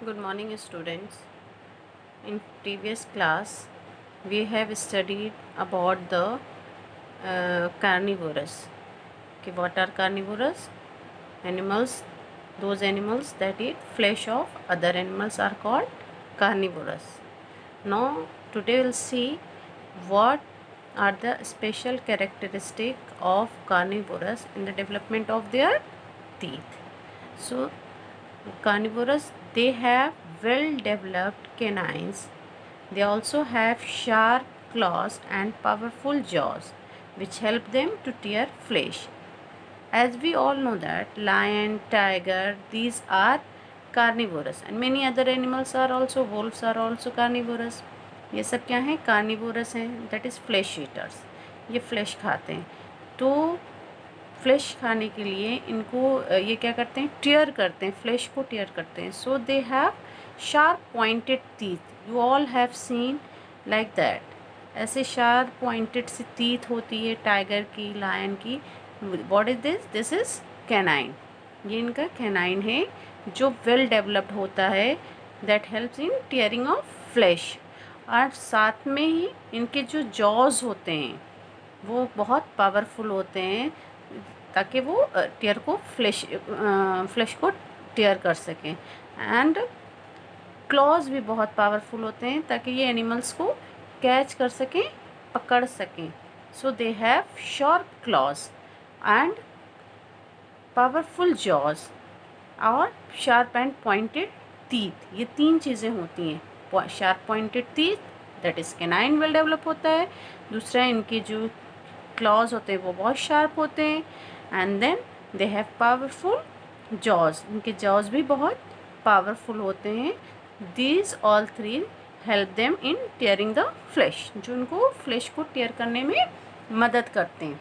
Good morning, students. In previous class, we have studied about the carnivorous. Okay, what are carnivorous? Animals, those animals that eat flesh of other animals are called carnivorous. Now, today we'll see what are the special characteristic of carnivorous in the development of their teeth. So, carnivorous, they have well developed canines. They also have sharp claws and powerful jaws which help them to tear flesh. As we all know that lion, tiger, these are carnivorous and many other animals are also, wolves are also carnivorous. ये सब क्या हैं? Carnivorous हैं, that is flash eaters. ये flash खाते हैं. तो flash खाने के लिए इनको ये क्या करते हैं? टीयर करते हैं, फ्लैश को टीयर करते हैं. So they have sharp pointed teeth. You all have seen like that. ऐसे शार्प पॉइंटेड सी टीथ होती है टाइगर की, लायन की. What is this? This is canine. ये इनका कैनाइन है जो वेल डेवलप्ड होता है, that helps in tearing of flesh. और साथ में ही इनके जो जॉज होते हैं वो बहुत पावरफुल होते हैं ताकि वो टीयर को फ्लैश को टीयर कर सकें. एंड क्लॉज भी बहुत पावरफुल होते हैं ताकि ये एनिमल्स को कैच कर सकें, पकड़ सकें. So they have sharp claws and powerful jaws और शार्प एंड पॉइंटेड टीथ. ये तीन चीज़ें होती हैं. Sharp pointed teeth, that is canine well develop होता है. दूसरा, इनके जो क्लॉज होते हैं वो बहुत शार्प होते हैं. And then they have powerful jaws. इनके जॉज भी बहुत पावरफुल होते हैं. These all three help them in tearing the flesh, जो उनको फ्लैश को टीयर करने में मदद करते हैं.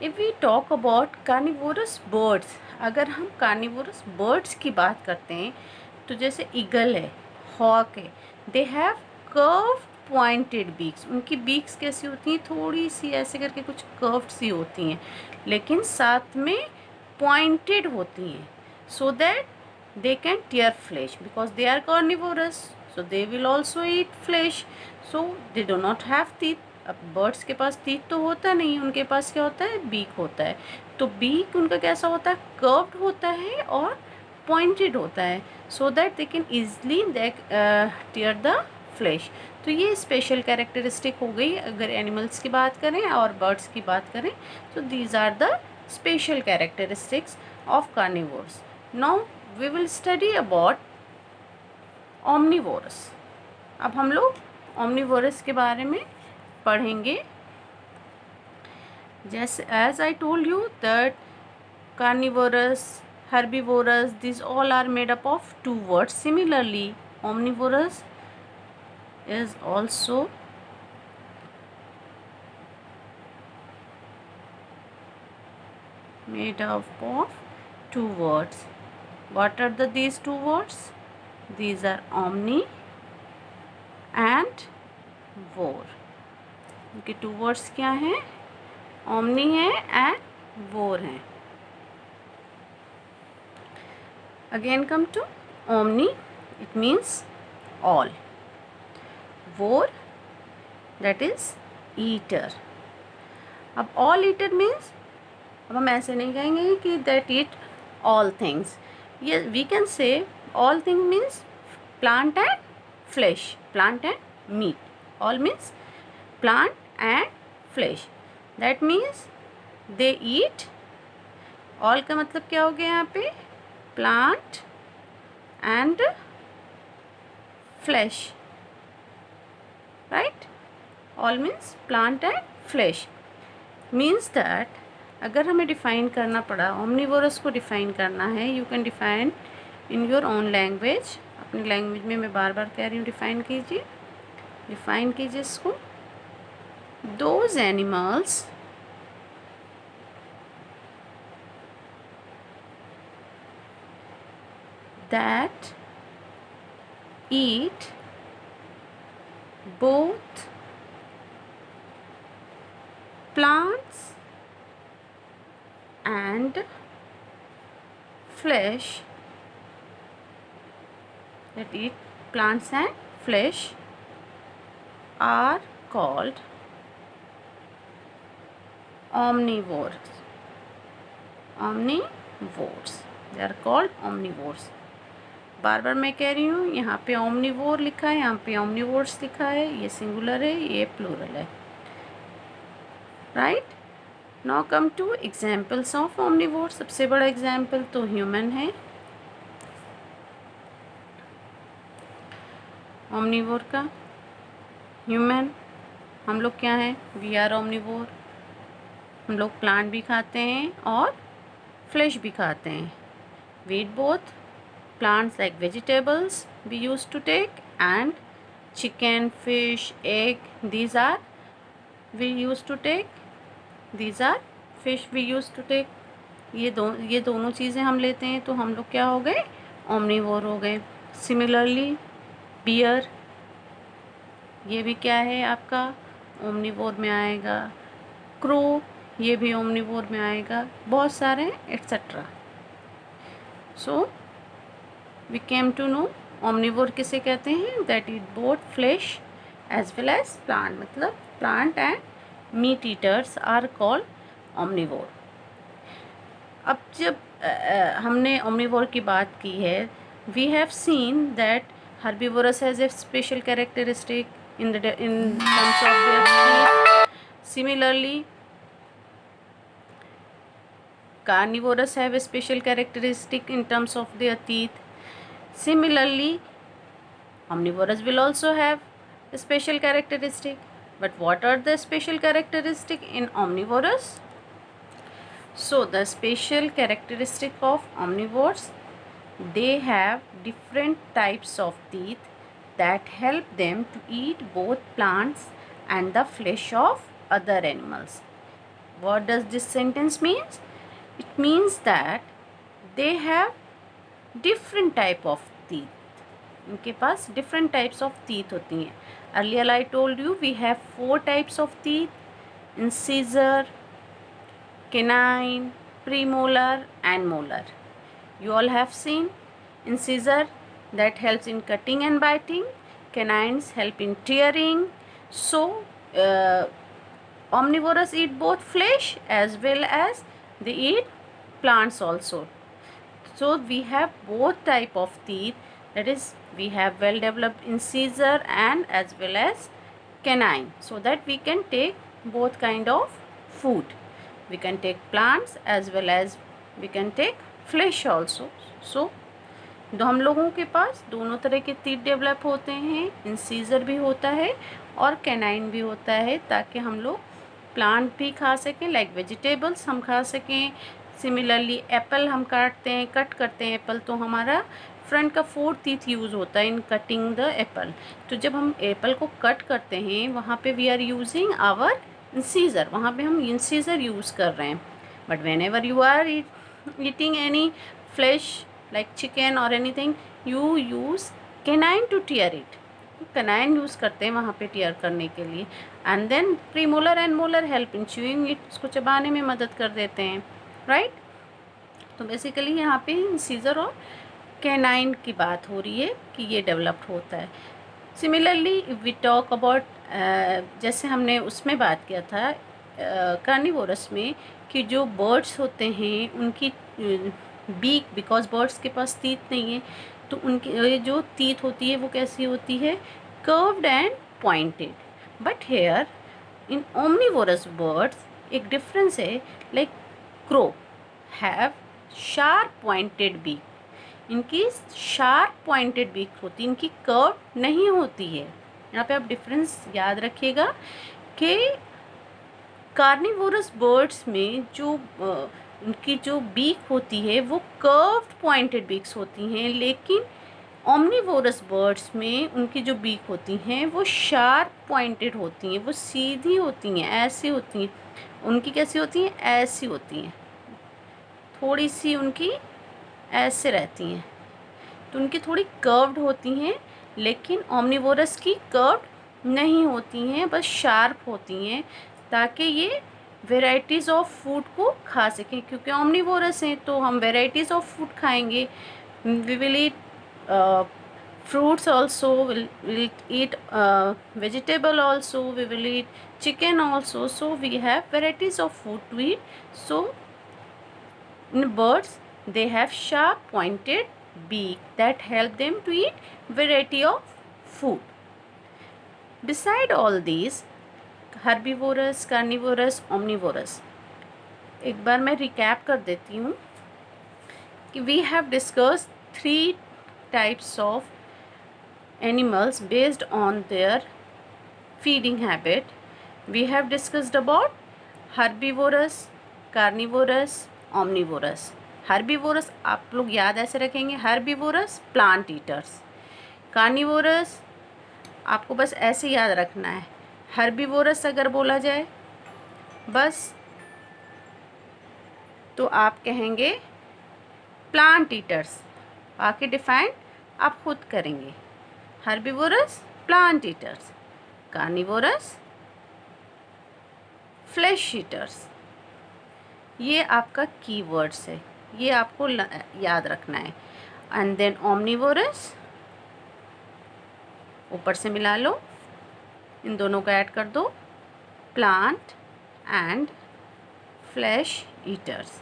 If we talk about carnivorous birds, अगर हम कार्निवोरस बर्ड्स की बात करते हैं तो जैसे ईगल है, हॉक है, they have curve pointed beaks. उनकी बीक्स कैसी होती हैं? थोड़ी सी ऐसे करके कुछ कर्व्ड सी होती हैं, लेकिन साथ में पॉइंटेड होती हैं, so that they can tear flesh because they are carnivorous, so they will also eat flesh. So they do not have teeth. अब बर्ड्स के पास टीथ तो होता नहीं, उनके पास क्या होता है? बीक होता है. तो बीक उनका कैसा होता है? कर्व्ड होता है और पॉइंटेड होता है, so that they can easily tier the flash. तो ये स्पेशल कैरेक्टरिस्टिक हो गई अगर एनिमल्स की बात करें और बर्ड्स की बात करें. तो these are the special characteristics of carnivores. Now we will study about omnivorous. अब हम लोग ओमनिवोरस के बारे में पढ़ेंगे. जैसे as I told you that carnivorous, herbivorous, these all are made up of two words. Similarly, omnivorous is also made up of two words. What are these two words? These are omni and vor. इनके two words क्या हैं? omni है and vor हैं. Again come to omni, it means all. Vor, that is eater. अब all eater means, अब हम ऐसे नहीं कहेंगे कि that eat all things. ये we can say all thing means plant and flesh, plant and meat. All means plant and flesh. That means they eat. all का मतलब क्या हो गया यहाँ पे? plant and flesh, right? all means plant and flesh. means that अगर हमें define करना पड़ा, ओमनिवोरस को डिफ़ाइन करना है, you can define in your own language. अपनी लैंग्वेज में मैं बार बार कह रही हूँ, डिफ़ाइन कीजिए, डिफ़ाइन कीजिए इसको. Those animals that eat both plants and flesh that eat plants and flesh are called omnivores. Omnivores. They are called omnivores. बार बार मैं कह रही हूँ, यहाँ पे omnivore लिखा है, यहाँ पे omnivores लिखा है, ये सिंगुलर है, ये प्लूरल है, right. Now come two examples of omnivores. सबसे बड़ा एग्जाम्पल तो ह्यूमन है. omnivore का ह्यूमन, हम लोग क्या हैं, वी आर omnivore. हम लोग प्लांट भी खाते हैं और फ्लेश भी खाते हैं. We eat both. Plants like vegetables we used to take, and chicken, fish, egg, these are we used to take. These are fish we used to take. ये दोनों चीज़ें हम लेते हैं तो हम लोग क्या हो गए, omnivore हो गए. Similarly बियर, ये भी क्या है आपका, omnivore में आएगा. क्रो, ये भी omnivore में आएगा. बहुत सारे etcetera. So we came to know omnivore किसे कहते हैं, that eat both flesh as well as plant. मतलब plant and meat eaters are called omnivore. अब जब हमने omnivore की बात की है, we have seen that herbivorous has a special characteristic in terms of their teeth. Similarly carnivorous have a special characteristic in terms of their teeth. Similarly omnivorous will also have a special characteristic. But what are the special characteristic in omnivorous? So the special characteristic of omnivores, they have different types of teeth that help them to eat both plants and the flesh of other animals. What does this sentence means? It means that they have different type of teeth. इनके पास different types of teeth होती हैं. Earlier I told you we have 4 types of teeth: incisor, canine, premolar and molar. You all have seen incisor that helps in cutting and biting. Canines help in tearing. So omnivores eat both flesh as well as they eat plants also. So we have both type of teeth, that is we have well developed incisor and as well as canine, so that we can take both kind of food. We can take plants as well as we can take flesh also. So हम लोगों के पास दोनों तरह के teeth develop होते हैं. Incisor भी होता है और कैनाइन भी होता है, ताकि हम लोग प्लांट भी खा सकें, लाइक वेजिटेबल्स हम खा सकें. सिमिलरली एप्पल हम कट करते हैं एप्पल, तो हमारा फ्रंट का 4 टीथ यूज़ होता है इन कटिंग द एप्पल. तो जब हम एप्पल को कट करते हैं, वहाँ पे we are using our incisor, वहाँ पे हम इंसीजर यूज़ कर रहे हैं. But whenever you are eating any flesh like chicken or anything, you use canine to tear it. canine use करते हैं वहाँ पे tear करने के लिए. and then premolar and molar help in chewing it, उसको चबाने में मदद कर देते हैं, right. तो बेसिकली यहाँ पे इंसीजर और कैनाइन की बात हो रही है कि ये डेवलप्ड होता है. सिमिलरली वी टॉक अबाउट, जैसे हमने उसमें बात किया था कार्निवोरस में, कि जो बर्ड्स होते हैं उनकी बीक, बिकॉज बर्ड्स के पास टीथ नहीं है, तो उनकी जो टीथ होती है वो कैसी होती है, curved and pointed. But here in omnivorous birds एक डिफरेंस है, like crow have sharp pointed beak. इनकी शार्प पॉइंटेड बीक होती है, इनकी कर्व नहीं होती है. यहाँ पे आप डिफरेंस याद रखिएगा कि कार्निवोरस बर्ड्स में जो उनकी जो बीक होती है वो कर्व्ड पॉइंटेड बीक्स होती हैं, लेकिन ओमनिवोरस बर्ड्स में उनकी जो बीक होती हैं वो शार्प पॉइंटेड होती हैं, वो सीधी होती हैं, ऐसी होती हैं. उनकी कैसी होती हैं, ऐसी होती हैं, थोड़ी सी उनकी ऐसे रहती हैं, तो उनकी थोड़ी कर्व्ड होती हैं. लेकिन ओमनिवोरस की कर्व्ड नहीं होती हैं, बस शार्प होती हैं, ताकि ये वेराइटीज़ ऑफ फूड को खा सकें. क्योंकि ओमनिवोरस हैं तो हम वेराइटीज़ ऑफ फूड खाएंगे. We will eat fruits also, will eat vegetable also, we will eat chicken also. So we have varieties of food to eat. So in birds, they have sharp pointed beak that help them to eat variety of food. Beside all these, herbivorous, carnivorous, omnivorous, एक बार मैं recap कर देती हूँ कि we have discussed 3 types of animals based on their feeding habit. We have discussed about herbivorous, carnivorous, omnivorous. herbivorous आप लोग याद ऐसे रखेंगे, herbivorous plant eaters, carnivorous आपको बस ऐसे याद रखना है. herbivorous अगर बोला जाए बस तो आप कहेंगे प्लांट ईटर्स. बाकी डिफाइन आप खुद करेंगे. herbivorous plant eaters, carnivorous flash eaters. ये आपका कीवर्ड्स है, ये आपको याद रखना है. एंड देन omnivorous, ऊपर से मिला लो, इन दोनों को ऐड कर दो, प्लांट एंड फ्लैश ईटर्स.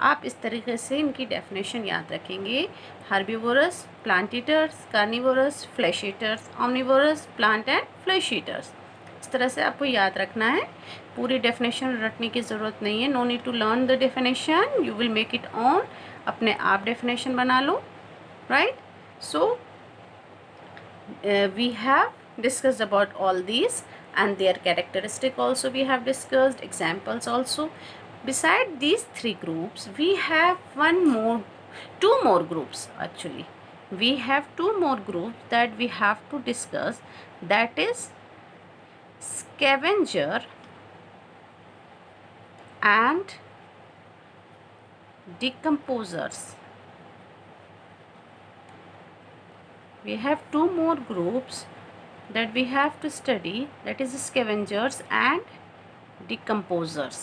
आप इस तरीके से इनकी डेफिनेशन याद रखेंगे. Herbivores plant eaters, carnivorous flash eaters, omnivorous plant and flash eaters. इस तरह से आपको याद रखना है. पूरी डेफिनेशन रटने की ज़रूरत नहीं है. No need to learn the definition, you will make it on. अपने आप डेफिनेशन बना लो. Right. So we have discussed about all these and their characteristic also we have discussed, examples also. Beside these 3 groups, we have two more groups actually. We have 2 more groups that we have to discuss, that is scavenger and decomposers. We have 2 more groups that we have to study, that is scavengers and decomposers.